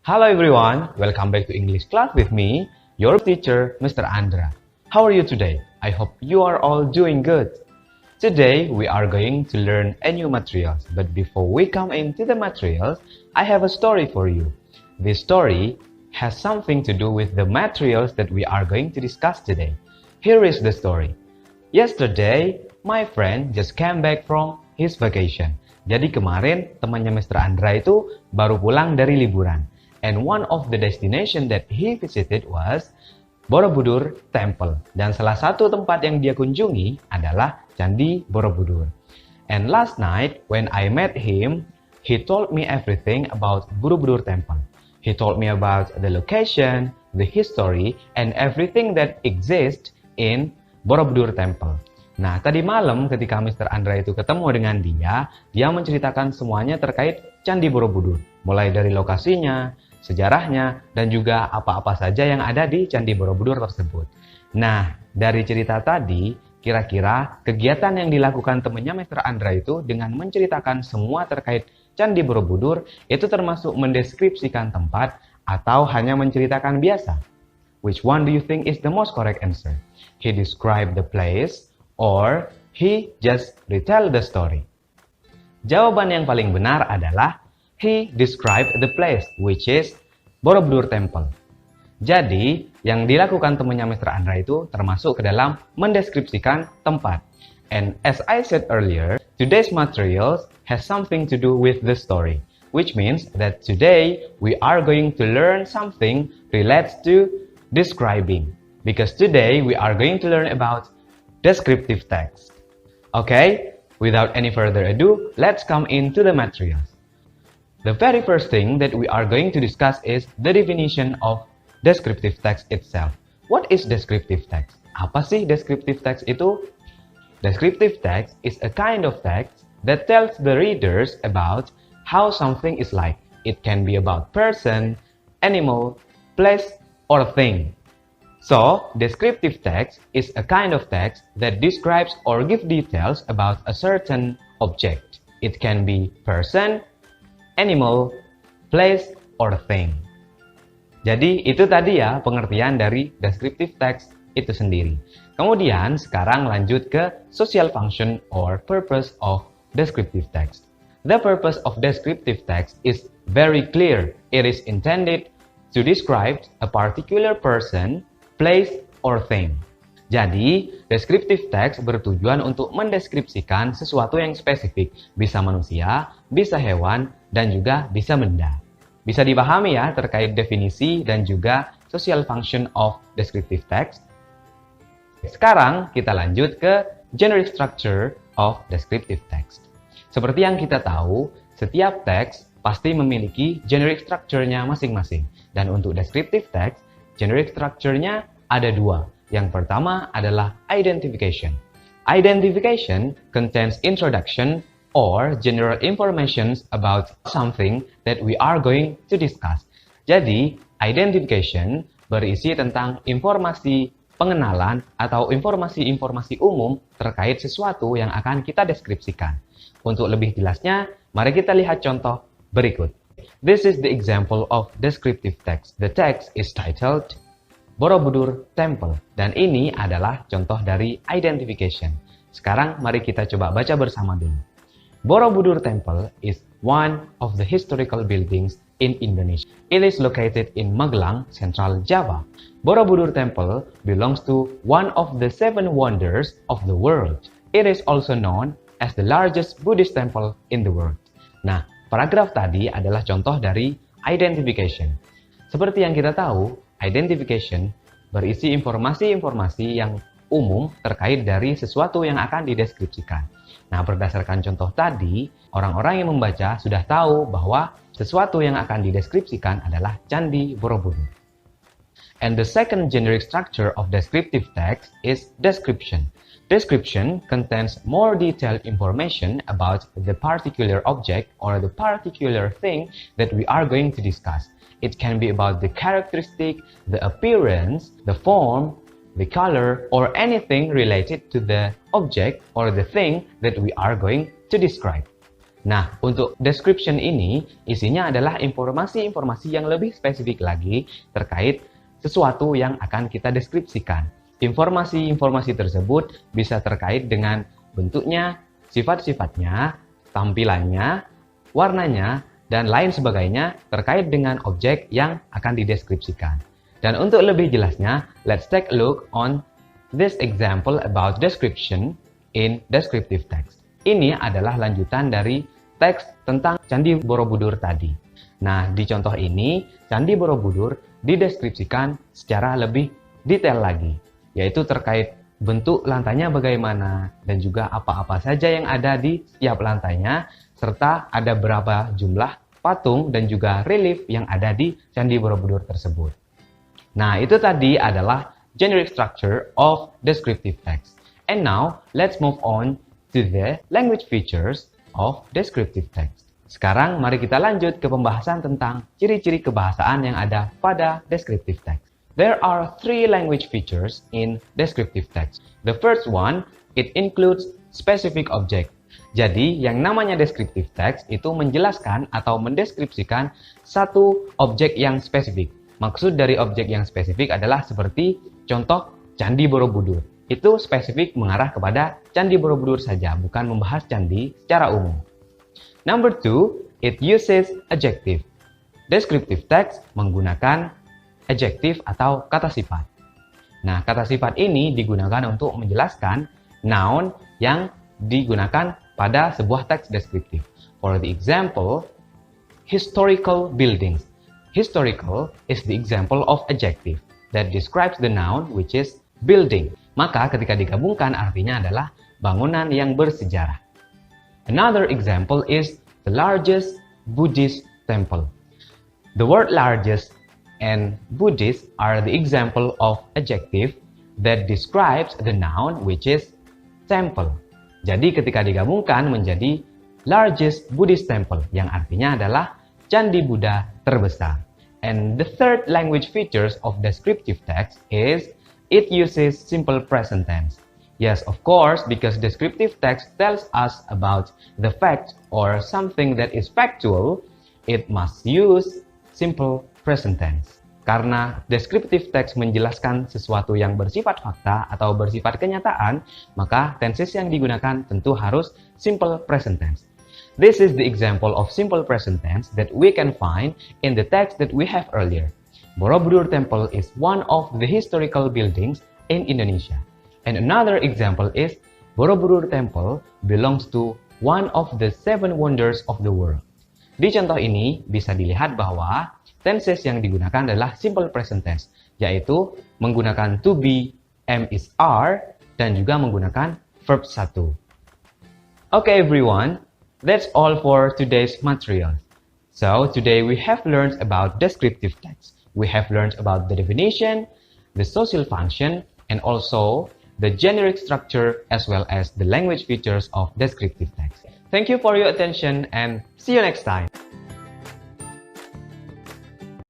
Hello everyone, welcome back to English class with me, your teacher, Mr. Andra. How are you today? I hope you are all doing good. Today, we are going to learn a new materials. But before we come into the materials, I have a story for you. This story has something to do with the materials that we are going to discuss today. Here is the story. Yesterday, my friend just came back from his vacation. Jadi kemarin, temannya Mr. Andra itu baru pulang dari liburan. And one of the destination that he visited was Borobudur Temple. Dan salah satu tempat yang dia kunjungi adalah Candi Borobudur. And last night, when I met him, he told me everything about Borobudur Temple. He told me about the location, the history, and everything that exists in Borobudur Temple. Nah, tadi malam ketika Mr. Andra itu ketemu dengan dia menceritakan semuanya terkait Candi Borobudur. Mulai dari lokasinya, sejarahnya, dan juga apa-apa saja yang ada di Candi Borobudur tersebut. Nah, dari cerita tadi, kira-kira kegiatan yang dilakukan temannya Mr. Andra itu dengan menceritakan semua terkait Candi Borobudur itu termasuk mendeskripsikan tempat atau hanya menceritakan biasa? Which one do you think is the most correct answer? He described the place or he just retell the story? Jawaban yang paling benar adalah he described the place, which is Borobudur Temple. Jadi, yang dilakukan temannya Mr. Andra itu termasuk ke dalam mendeskripsikan tempat. And as I said earlier, today's materials has something to do with the story, which means that today we are going to learn something related to describing. Because today we are going to learn about descriptive text. Okay, without any further ado, let's come into the materials. The very first thing that we are going to discuss is the definition of descriptive text itself. What is descriptive text? Apa sih descriptive text itu? Descriptive text is a kind of text that tells the readers about how something is like. It can be about person, animal, place, or thing. So, descriptive text is a kind of text that describes or gives details about a certain object. It can be person, animal, place, or thing. Jadi, itu tadi ya pengertian dari descriptive text itu sendiri. Kemudian, sekarang lanjut ke social function or purpose of descriptive text. The purpose of descriptive text is very clear. It is intended to describe a particular person, place, or thing. Jadi, descriptive text bertujuan untuk mendeskripsikan sesuatu yang spesifik. Bisa manusia, bisa hewan, dan juga bisa benda. Bisa dipahami ya terkait definisi dan juga social function of descriptive text. Sekarang kita lanjut ke generic structure of descriptive text. Seperti yang kita tahu, setiap teks pasti memiliki generic structure-nya masing-masing. Dan untuk descriptive text, generic structure-nya ada dua. Yang pertama adalah identification. Identification contains introduction or general information about something that we are going to discuss. Jadi, identification berisi tentang informasi pengenalan atau informasi-informasi umum terkait sesuatu yang akan kita deskripsikan. Untuk lebih jelasnya, mari kita lihat contoh berikut. This is the example of descriptive text. The text is titled Borobudur Temple. Dan ini adalah contoh dari identification. Sekarang mari kita coba baca bersama dulu. Borobudur Temple is one of the historical buildings in Indonesia. It is located in Magelang, Central Java. Borobudur Temple belongs to one of the 7 wonders of the world. It is also known as the largest Buddhist temple in the world. Nah, paragraf tadi adalah contoh dari identification. Seperti yang kita tahu, identification berisi informasi-informasi yang umum terkait dari sesuatu yang akan dideskripsikan. Nah, berdasarkan contoh tadi, orang-orang yang membaca sudah tahu bahwa sesuatu yang akan dideskripsikan adalah Candi Borobudur. And the second generic structure of descriptive text is description. Description contains more detailed information about the particular object or the particular thing that we are going to discuss. It can be about the characteristic, the appearance, the form, the color, or anything related to the object or the thing that we are going to describe. Nah, untuk description ini isinya adalah informasi-informasi yang lebih spesifik lagi terkait sesuatu yang akan kita deskripsikan. Informasi-informasi tersebut bisa terkait dengan bentuknya, sifat-sifatnya, tampilannya, warnanya, dan lain sebagainya terkait dengan objek yang akan dideskripsikan. Dan untuk lebih jelasnya, let's take a look on this example about description in descriptive text. Ini adalah lanjutan dari teks tentang Candi Borobudur tadi. Nah, di contoh ini, Candi Borobudur dideskripsikan secara lebih detail lagi, yaitu terkait bentuk lantainya bagaimana, dan juga apa-apa saja yang ada di setiap lantainya, serta ada berapa jumlah patung dan juga relief yang ada di Candi Borobudur tersebut. Nah, itu tadi adalah generic structure of descriptive text. And now, let's move on to the language features of descriptive text. Sekarang mari kita lanjut ke pembahasan tentang ciri-ciri kebahasaan yang ada pada descriptive text. There are 3 language features in descriptive text. The first one, it includes specific object. Jadi, yang namanya descriptive text itu menjelaskan atau mendeskripsikan satu objek yang spesifik. Maksud dari objek yang spesifik adalah seperti contoh Candi Borobudur. Itu spesifik mengarah kepada Candi Borobudur saja, bukan membahas candi secara umum. Number 2, it uses adjective. Descriptive text menggunakan adjective atau kata sifat. Nah, kata sifat ini digunakan untuk menjelaskan noun yang digunakan pada sebuah teks deskriptif. For the example, historical buildings. Historical is the example of adjective that describes the noun which is building. Maka ketika digabungkan artinya adalah bangunan yang bersejarah. Another example is the largest Buddhist temple. The word largest and Buddhist are the example of adjective that describes the noun which is temple. Jadi ketika digabungkan menjadi largest Buddhist temple yang artinya adalah Candi Buddha terbesar. And the third language features of descriptive text is it uses simple present tense. Yes, of course, because descriptive text tells us about the fact or something that is factual, it must use simple present tense. Karena descriptive text menjelaskan sesuatu yang bersifat fakta atau bersifat kenyataan, maka tenses yang digunakan tentu harus simple present tense. This is the example of simple present tense that we can find in the text that we have earlier. Borobudur Temple is one of the historical buildings in Indonesia. And another example is Borobudur Temple belongs to one of the 7 wonders of the world. Di contoh ini bisa dilihat bahwa tenses yang digunakan adalah simple present tense, yaitu menggunakan to be, am is are, dan juga menggunakan verb 1. Okay everyone, that's all for today's material. So today we have learned about descriptive text. We have learned about the definition, the social function, and also the generic structure as well as the language features of descriptive text. Thank you for your attention and see you next time.